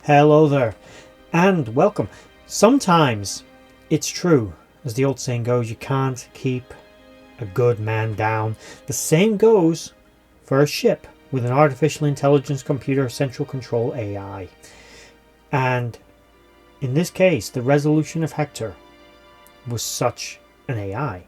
Hello there, and welcome. Sometimes it's true, as the old saying goes, you can't keep a good man down. The same goes for a ship with an artificial intelligence computer central control AI. And in this case, the Resolution of Hector was such an AI.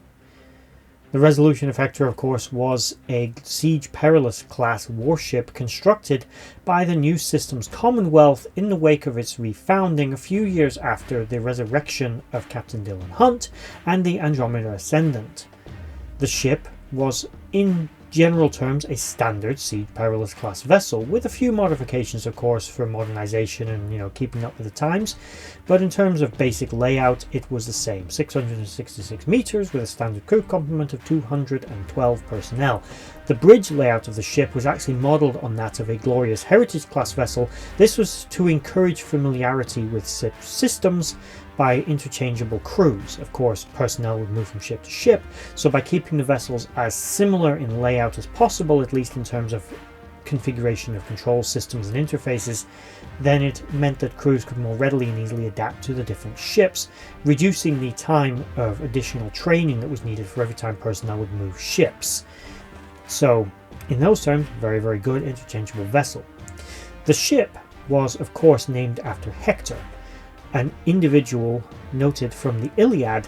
The Resolution of Hector, of course, was a Siege Perilous class warship constructed by the new Systems Commonwealth in the wake of its refounding a few years after the resurrection of Captain Dylan Hunt and the Andromeda Ascendant. The ship was, in general terms, a standard Siege Perilous class vessel, with a few modifications, of course, for modernization and keeping up with the times. But in terms of basic layout, it was the same: 666 meters with a standard crew complement of 212 personnel. The bridge layout of the ship was actually modelled on that of a Glorious Heritage class vessel. This was to encourage familiarity with systems by interchangeable crews. Of course, personnel would move from ship to ship, so by keeping the vessels as similar in layout as possible, at least in terms of configuration of control systems and interfaces, then it meant that crews could more readily and easily adapt to the different ships, reducing the time of additional training that was needed for every time personnel would move ships. So, in those terms, very, very good interchangeable vessel. The ship was, of course, named after Hector, an individual noted from the Iliad,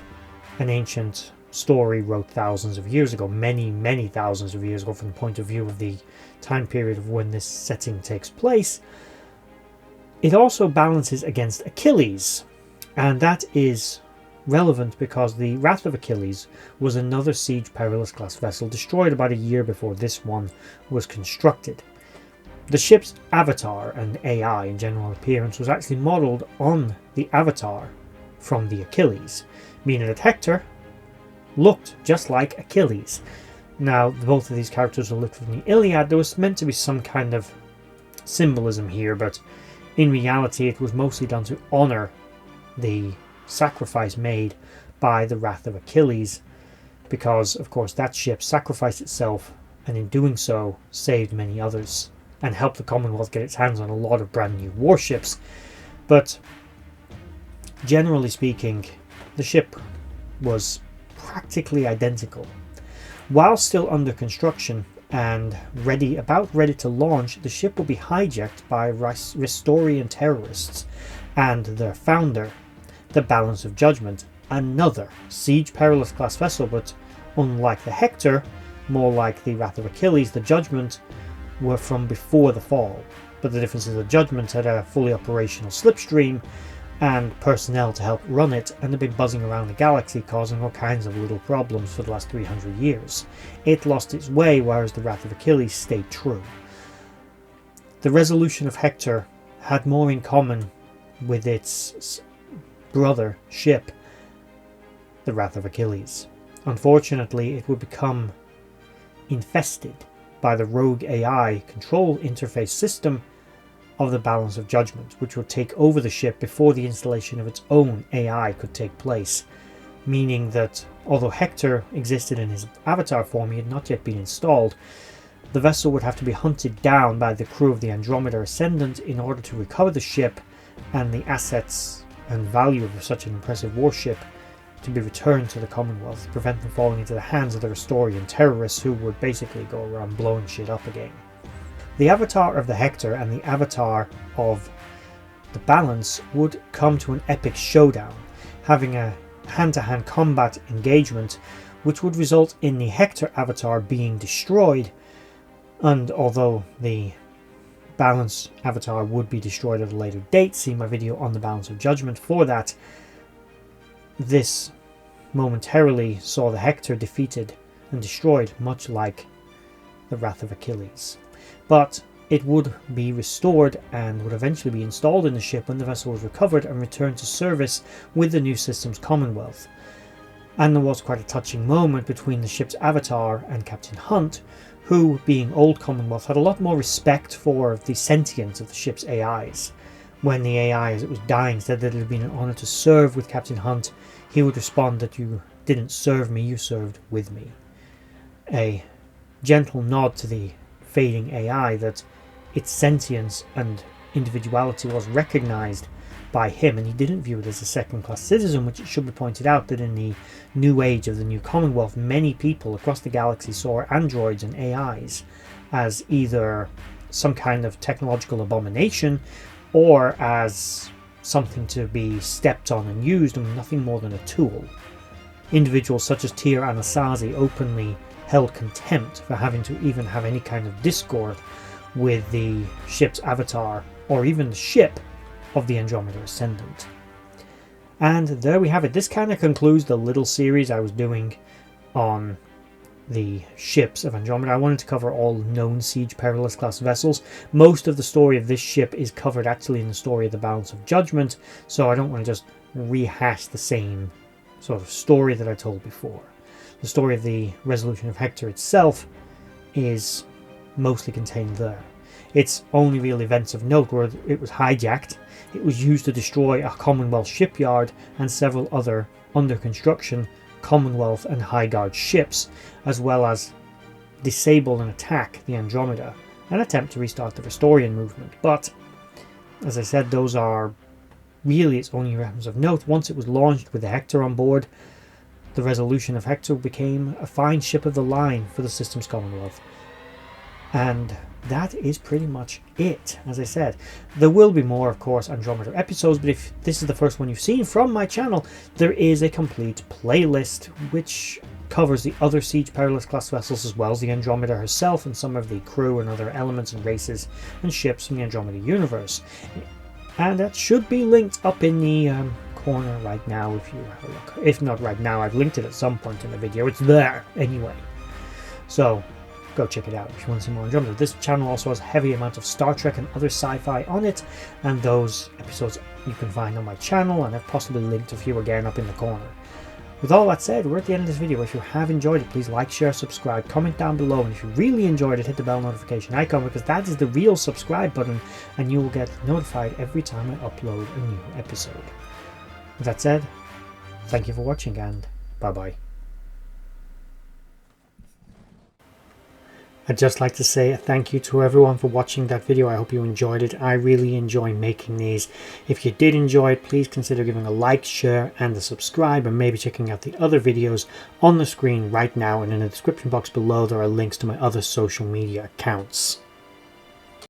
an ancient story wrote thousands of years ago, many thousands of years ago, from the point of view of the time period of when this setting takes place. It also balances against Achilles, and that is relevant because the Wrath of Achilles was another Siege Perilous class vessel destroyed about a year before this one was constructed. The ship's avatar and AI in general appearance was actually modelled on the avatar from the Achilles, meaning that Hector looked just like Achilles. Now, both of these characters were looked from the Iliad. There was meant to be some kind of symbolism here, but in reality it was mostly done to honour the sacrifice made by the Wrath of Achilles, because of course that ship sacrificed itself and in doing so saved many others and helped the Commonwealth get its hands on a lot of brand new warships. But generally speaking, the ship was practically identical. While still under construction and about ready to launch, the ship will be hijacked by Restorian terrorists and their founder, the Balance of Judgment, another Siege Perilous class vessel, but unlike the Hector, more like the Wrath of Achilles, the Judgment were from before the fall. But the difference is the Judgment had a fully operational slipstream and personnel to help run it, and they've been buzzing around the galaxy causing all kinds of little problems for the last 300 years. It lost its way, whereas the Wrath of Achilles stayed true. The Resolution of Hector had more in common with its brother ship, the Wrath of Achilles. Unfortunately, it would become infested by the rogue AI control interface system of the Balance of Judgment, which would take over the ship before the installation of its own AI could take place, meaning that although Hector existed in his avatar form, he had not yet been installed. The vessel would have to be hunted down by the crew of the Andromeda Ascendant in order to recover the ship and the assets and value of such an impressive warship to be returned to the Commonwealth, to prevent them falling into the hands of the Restorian terrorists who would basically go around blowing shit up again. The avatar of the Hector and the avatar of the Balance would come to an epic showdown, having a hand-to-hand combat engagement which would result in the Hector avatar being destroyed, and although the Balance avatar would be destroyed at a later date, see my video on the Balance of Judgment for that, this momentarily saw the Hector defeated and destroyed, much like the Wrath of Achilles. But it would be restored and would eventually be installed in the ship when the vessel was recovered and returned to service with the new Systems Commonwealth. And there was quite a touching moment between the ship's avatar and Captain Hunt, who, being old Commonwealth, had a lot more respect for the sentience of the ship's AIs. When the AI, as it was dying, said that it had been an honour to serve with Captain Hunt, he would respond that you didn't serve me, you served with me. A gentle nod to the fading AI that its sentience and individuality was recognized by him, and he didn't view it as a second-class citizen, which it should be pointed out that in the new age of the new Commonwealth, many people across the galaxy saw androids and AIs as either some kind of technological abomination or as something to be stepped on and used, and nothing more than a tool. Individuals such as Tyr Anasazi openly held contempt for having to even have any kind of discord with the ship's avatar, or even the ship of the Andromeda Ascendant. And there we have it. This kind of concludes the little series I was doing on the ships of Andromeda. I wanted to cover all known Siege Perilous class vessels. Most of the story of this ship is covered actually in the story of the Balance of Judgment, so I don't want to just rehash the same sort of story that I told before. The story of the Resolution of Hector itself is mostly contained there. Its only real events of note were it was hijacked, it was used to destroy a Commonwealth shipyard and several other under construction Commonwealth and High Guard ships, as well as disable and attack the Andromeda and attempt to restart the Restorian movement. But as I said, those are really its only weapons of note. Once it was launched with the Hector on board, the Resolution of Hector became a fine ship of the line for the Systems Commonwealth. And that is pretty much it. As I said, there will be more, of course, Andromeda episodes, but if this is the first one you've seen from my channel, there is a complete playlist which covers the other Siege Perilous class vessels, as well as the Andromeda herself and some of the crew and other elements and races and ships from the Andromeda universe. And that should be linked up in the corner right now if you have a look. If not right now, I've linked it at some point in the video. It's there anyway. So go check it out if you want to see more Andromeda. This channel also has a heavy amount of Star Trek and other sci-fi on it, and those episodes you can find on my channel, and I've possibly linked a few again up in the corner. With all that said, we're at the end of this video. If you have enjoyed it, please like, share, subscribe, comment down below, and if you really enjoyed it, hit the bell notification icon, because that is the real subscribe button, and you will get notified every time I upload a new episode. With that said, thank you for watching, and bye bye. I'd just like to say a thank you to everyone for watching that video. I hope you enjoyed it. I really enjoy making these. If you did enjoy it, please consider giving a like, share, and a subscribe, and maybe checking out the other videos on the screen right now, and in the description box below there are links to my other social media accounts.